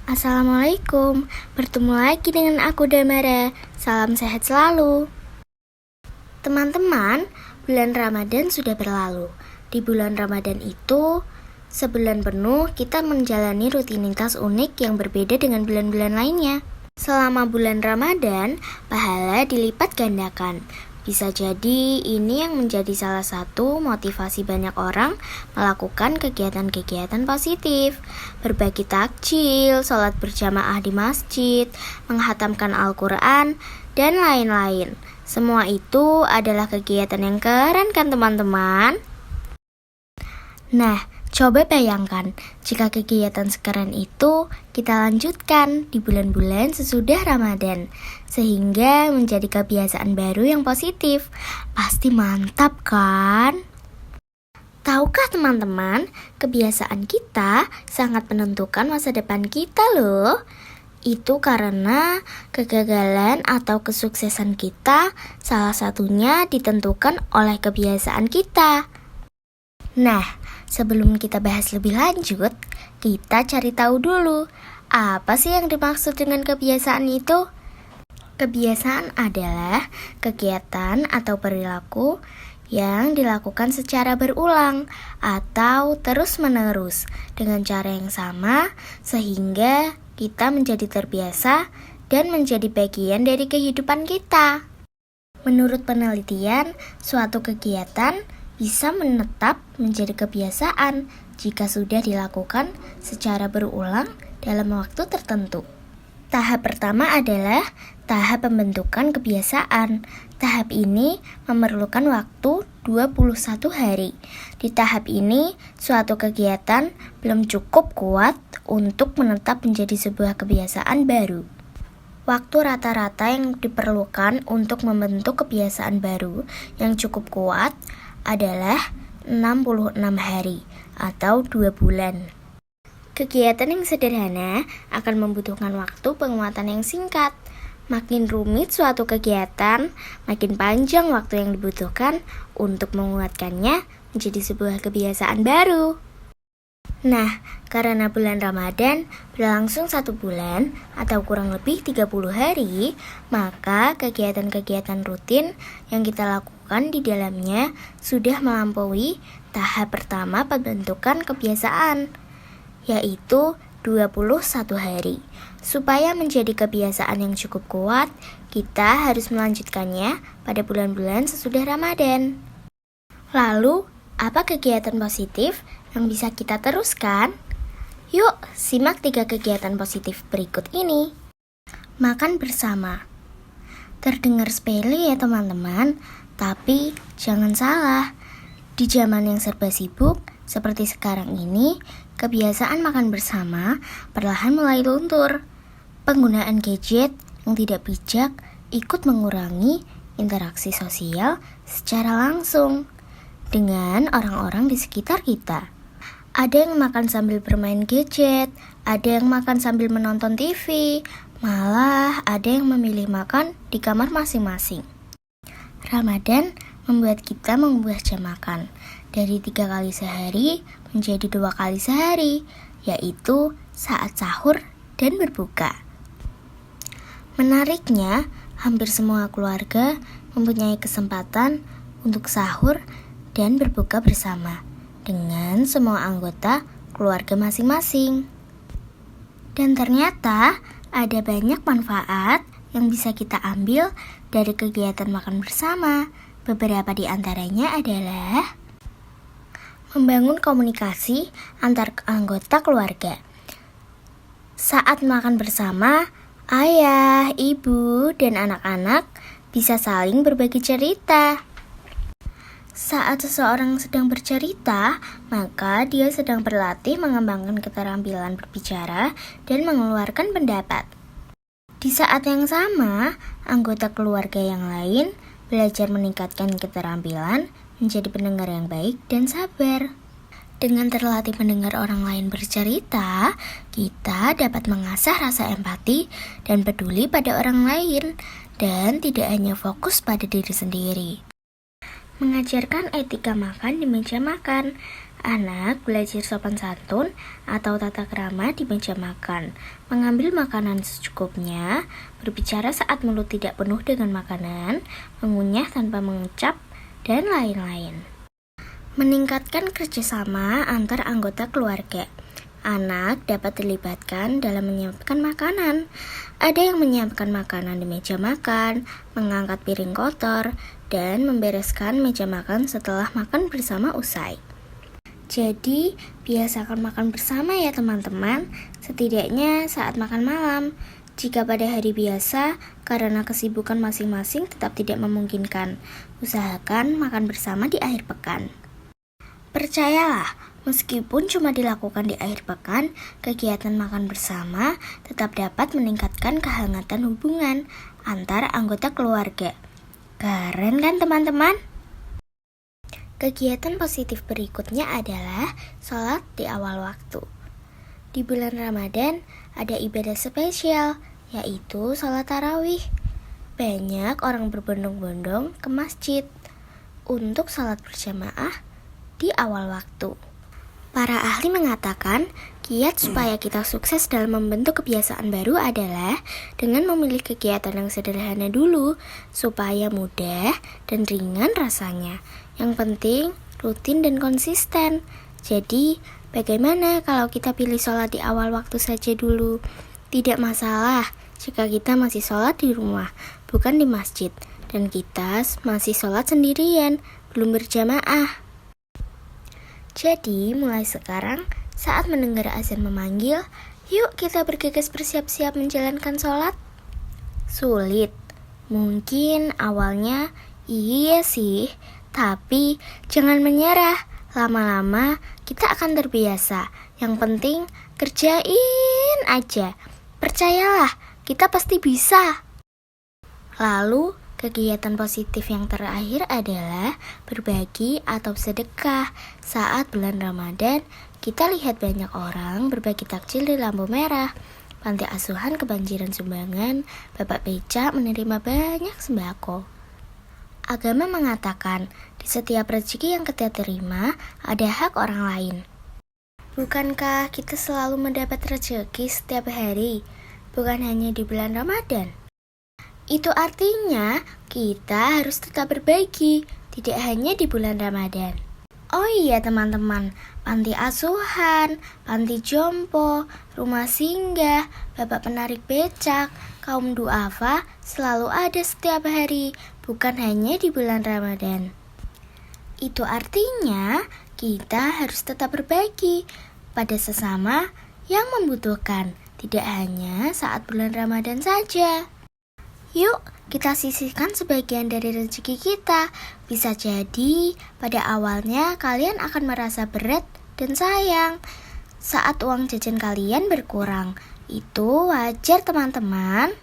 Assalamualaikum, bertemu lagi dengan aku Damara. Salam sehat selalu. Teman-teman, bulan Ramadan sudah berlalu. Di bulan Ramadan itu, sebulan penuh kita menjalani rutinitas unik yang berbeda dengan bulan-bulan lainnya. Selama bulan Ramadan, pahala dilipat gandakan. Bisa jadi ini yang menjadi salah satu motivasi banyak orang melakukan kegiatan-kegiatan positif. Berbagi takjil, sholat berjamaah di masjid, menghatamkan Al-Quran, dan lain-lain. Semua itu adalah kegiatan yang keren kan teman-teman? Nah, coba bayangkan jika kegiatan sekeren itu kita lanjutkan di bulan-bulan sesudah Ramadan, sehingga menjadi kebiasaan baru yang positif. Pasti mantap kan? Tahukah teman-teman, kebiasaan kita sangat menentukan masa depan kita loh. Itu karena kegagalan atau kesuksesan kita salah satunya ditentukan oleh kebiasaan kita. Nah, sebelum kita bahas lebih lanjut, kita cari tahu dulu, apa sih yang dimaksud dengan kebiasaan itu? Kebiasaan adalah kegiatan atau perilaku yang dilakukan secara berulang atau terus-menerus dengan cara yang sama sehingga kita menjadi terbiasa dan menjadi bagian dari kehidupan kita. Menurut penelitian, suatu kegiatan bisa menetap menjadi kebiasaan jika sudah dilakukan secara berulang dalam waktu tertentu. Tahap pertama adalah tahap pembentukan kebiasaan. Tahap ini memerlukan waktu 21 hari. Di tahap ini, suatu kegiatan belum cukup kuat untuk menetap menjadi sebuah kebiasaan baru. Waktu rata-rata yang diperlukan untuk membentuk kebiasaan baru yang cukup kuat adalah 66 hari atau 2 bulan. Kegiatan yang sederhana akan membutuhkan waktu penguatan yang singkat. Makin rumit suatu kegiatan, makin panjang waktu yang dibutuhkan untuk menguatkannya menjadi sebuah kebiasaan baru. Nah, karena bulan Ramadan berlangsung 1 bulan atau kurang lebih 30 hari, maka kegiatan-kegiatan rutin yang kita lakukan di dalamnya sudah melampaui tahap pertama pembentukan kebiasaan, yaitu 21 hari. Supaya menjadi kebiasaan yang cukup kuat, kita harus melanjutkannya pada bulan-bulan sesudah Ramadan. Lalu, apa kegiatan positif yang bisa kita teruskan? Yuk, simak 3 kegiatan positif berikut ini. Makan bersama. Terdengar sepele ya teman-teman, tapi jangan salah. Di zaman yang serba sibuk seperti sekarang ini, kebiasaan makan bersama perlahan mulai luntur. Penggunaan gadget yang tidak bijak ikut mengurangi interaksi sosial secara langsung dengan orang-orang di sekitar kita. Ada yang makan sambil bermain gadget, ada yang makan sambil menonton TV, malah ada yang memilih makan di kamar masing-masing. Ramadan membuat kita mengubah jam makan dari 3 kali sehari menjadi 2 kali sehari, yaitu saat sahur dan berbuka. Menariknya, hampir semua keluarga mempunyai kesempatan untuk sahur dan berbuka bersama dengan semua anggota keluarga masing-masing. Dan ternyata ada banyak manfaat yang bisa kita ambil dari kegiatan makan bersama. Beberapa di antaranya adalah membangun komunikasi antar anggota keluarga. Saat makan bersama, ayah, ibu, dan anak-anak bisa saling berbagi cerita. Saat seseorang sedang bercerita, maka dia sedang berlatih mengembangkan keterampilan berbicara dan mengeluarkan pendapat. Di saat yang sama, anggota keluarga yang lain belajar meningkatkan keterampilan menjadi pendengar yang baik dan sabar. Dengan terlatih mendengar orang lain bercerita, kita dapat mengasah rasa empati dan peduli pada orang lain, dan tidak hanya fokus pada diri sendiri. Mengajarkan etika makan di meja makan. Anak belajar sopan santun atau tata krama di meja makan, mengambil makanan secukupnya, berbicara saat mulut tidak penuh dengan makanan, mengunyah tanpa mengucap, dan lain-lain. Meningkatkan kerjasama antar anggota keluarga. Anak dapat dilibatkan dalam menyiapkan makanan. Ada yang menyiapkan makanan di meja makan, mengangkat piring kotor, dan membereskan meja makan setelah makan bersama usai. Jadi, biasakan makan bersama ya teman-teman, setidaknya saat makan malam. Jika pada hari biasa, karena kesibukan masing-masing tetap tidak memungkinkan, usahakan makan bersama di akhir pekan. Percayalah, meskipun cuma dilakukan di akhir pekan, kegiatan makan bersama tetap dapat meningkatkan kehangatan hubungan antar anggota keluarga. Keren kan teman-teman? Kegiatan positif berikutnya adalah sholat di awal waktu. Di bulan Ramadan ada ibadah spesial, yaitu sholat tarawih. Banyak orang berbondong-bondong ke masjid untuk sholat berjamaah di awal waktu. Para ahli mengatakan, kiat supaya kita sukses dalam membentuk kebiasaan baru adalah dengan memilih kegiatan yang sederhana dulu, supaya mudah dan ringan rasanya. Yang penting, rutin dan konsisten. Jadi, bagaimana kalau kita pilih sholat di awal waktu saja dulu? Tidak masalah jika kita masih sholat di rumah, bukan di masjid, dan kita masih sholat sendirian, belum berjamaah. Jadi, mulai sekarang, saat mendengar azan memanggil, yuk kita bergegas bersiap-siap menjalankan sholat. Sulit, mungkin awalnya iya sih, tapi jangan menyerah. Lama-lama kita akan terbiasa. Yang penting kerjain aja. Percayalah, kita pasti bisa. Lalu, kegiatan positif yang terakhir adalah berbagi atau sedekah. Saat bulan Ramadan, kita lihat banyak orang berbagi takjil di lampu merah. Panti asuhan kebanjiran sumbangan, bapak becak menerima banyak sembako. Agama mengatakan, di setiap rezeki yang kita terima, ada hak orang lain. Bukankah kita selalu mendapat rezeki setiap hari, bukan hanya di bulan Ramadan? Itu artinya kita harus tetap berbagi, tidak hanya di bulan Ramadan. Oh iya teman-teman, panti asuhan, panti jompo, rumah singgah, bapak penarik becak, kaum duafa selalu ada setiap hari, bukan hanya di bulan Ramadan. Itu artinya kita harus tetap berbagi pada sesama yang membutuhkan, tidak hanya saat bulan Ramadan saja. Yuk, kita sisihkan sebagian dari rezeki kita. Bisa jadi pada awalnya kalian akan merasa berat dan sayang saat uang jajan kalian berkurang. Itu wajar teman-teman.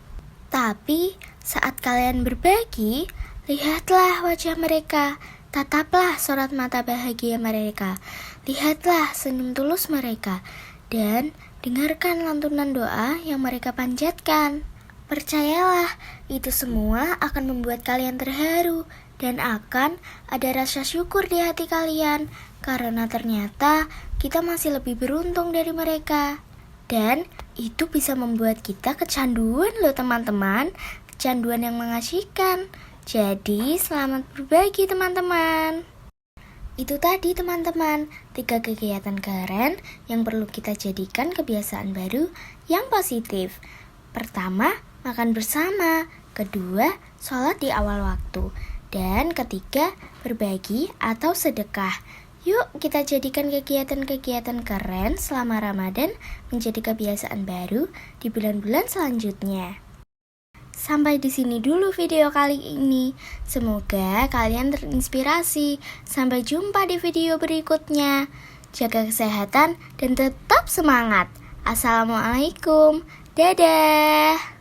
Tapi saat kalian berbagi, lihatlah wajah mereka, tataplah sorot mata bahagia mereka, lihatlah senyum tulus mereka, dan dengarkan lantunan doa yang mereka panjatkan. Percayalah, itu semua akan membuat kalian terharu dan akan ada rasa syukur di hati kalian karena ternyata kita masih lebih beruntung dari mereka. Dan itu bisa membuat kita kecanduan loh teman-teman, kecanduan yang mengasyikkan. Jadi selamat berbagi teman-teman. Itu tadi teman-teman, 3 kegiatan keren yang perlu kita jadikan kebiasaan baru yang positif. Pertama, makan bersama. Kedua, sholat di awal waktu. Dan ketiga, berbagi atau sedekah. Yuk kita jadikan kegiatan-kegiatan keren selama Ramadan menjadi kebiasaan baru di bulan-bulan selanjutnya. Sampai di sini dulu video kali ini. Semoga kalian terinspirasi. Sampai jumpa di video berikutnya. Jaga kesehatan dan tetap semangat. Assalamualaikum. Dadah.